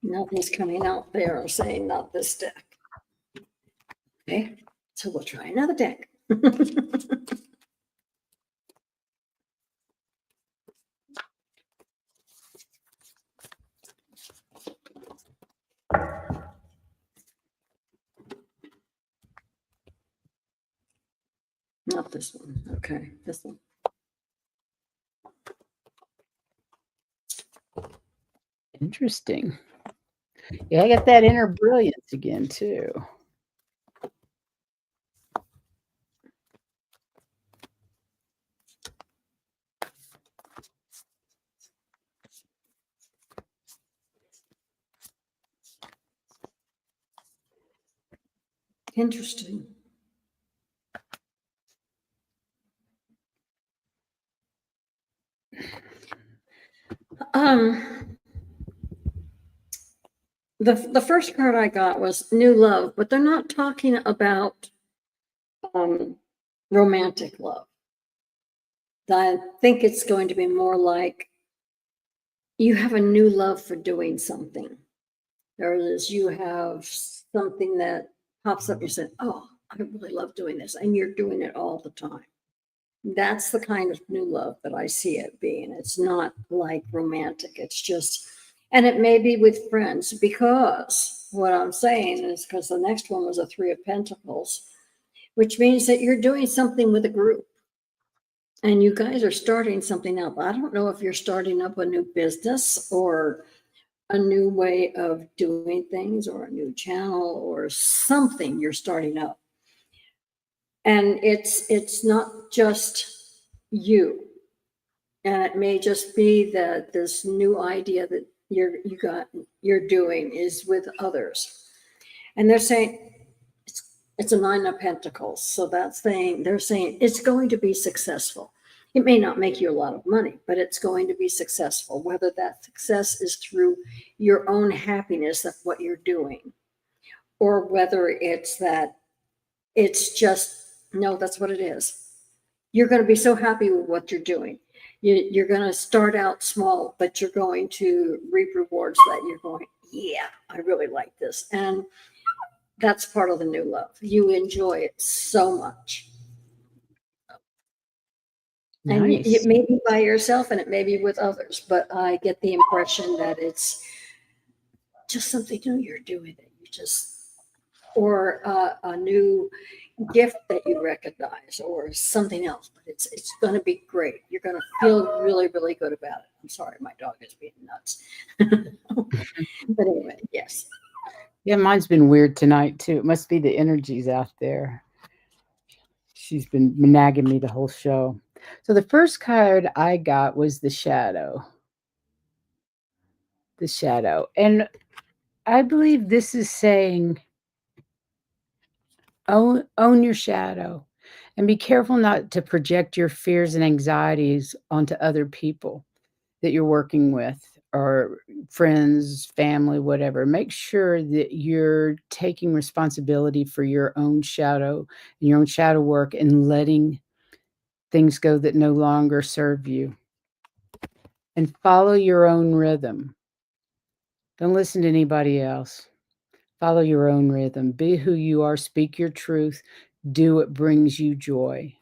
Nothing's coming out there saying not this deck. Okay, so we'll try another deck. Not this one. Okay, this one.
Interesting. Yeah, I got that inner brilliance again, too.
Interesting. The first card I got was new love, but they're not talking about romantic love. I think it's going to be more like you have a new love for doing something. There is, you have something that pops up. You said, "Oh, I really love doing this," and you're doing it all the time. That's the kind of new love that I see it being. It's not like romantic. It's just, and it may be with friends, because what I'm saying is because the next one was a Three of Pentacles, which means that you're doing something with a group and you guys are starting something up. I don't know if you're starting up a new business or a new way of doing things or a new channel or something you're starting up. And it's not just you. And it may just be that this new idea that you're doing is with others. And they're saying it's a Nine of Pentacles. So they're saying it's going to be successful. It may not make you a lot of money, but it's going to be successful. Whether that success is through your own happiness of what you're doing, or whether it's that It's just, no, that's what it is. You're going to be so happy with what you're doing. You're going to start out small, but you're going to reap rewards that you're going, yeah, I really like this. And that's part of the new love. You enjoy it so much. And it
Nice.
may be by yourself and it may be with others, but I get the impression that it's just something new you're doing that you just, or a new gift that you recognize or something else, but it's going to be great. You're going to feel really, really good about it. I'm sorry, my dog is being nuts. But anyway, yes.
Yeah, mine's been weird tonight too. It must be the energies out there. She's been nagging me the whole show. So the first card I got was the shadow. The shadow. And I believe this is saying own your shadow and be careful not to project your fears and anxieties onto other people that you're working with or friends, family, whatever. Make sure that you're taking responsibility for your own shadow and your own shadow work and letting things go that no longer serve you. And follow your own rhythm. Don't listen to anybody else. Follow your own rhythm. Be who you are. Speak your truth. Do what brings you joy.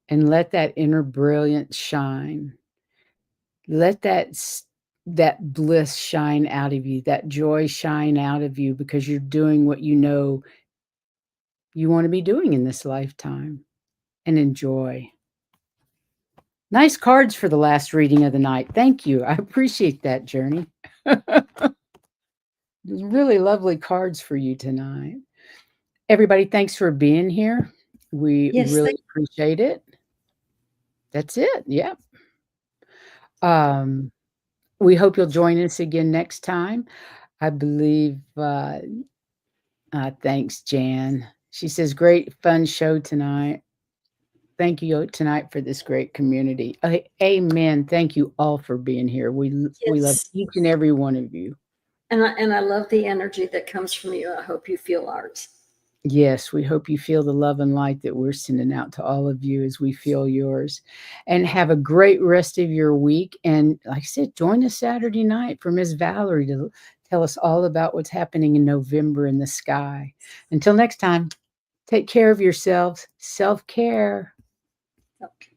And let that inner brilliance shine. Let that bliss shine out of you, that joy shine out of you because you're doing what you know you want to be doing in this lifetime and enjoy. Nice cards for the last reading of the night. Thank you. I appreciate that, Journey. Really lovely cards for you tonight. Everybody, thanks for being here. We
Yes,
really appreciate it. That's it. Yeah. Um, we hope you'll join us again next time. I believe thanks, Jan. She says, great fun show tonight. Thank you tonight for this great community. Amen. Thank you all for being here. We love
yes.
each and every one of you.
And I love the energy that comes from you. I hope you feel ours.
Yes, we hope you feel the love and light that we're sending out to all of you as we feel yours. And have a great rest of your week. And like I said, join us Saturday night for Miss Valerie to tell us all about what's happening in November in the sky. Until next time, take care of yourselves. Self care.
Okay.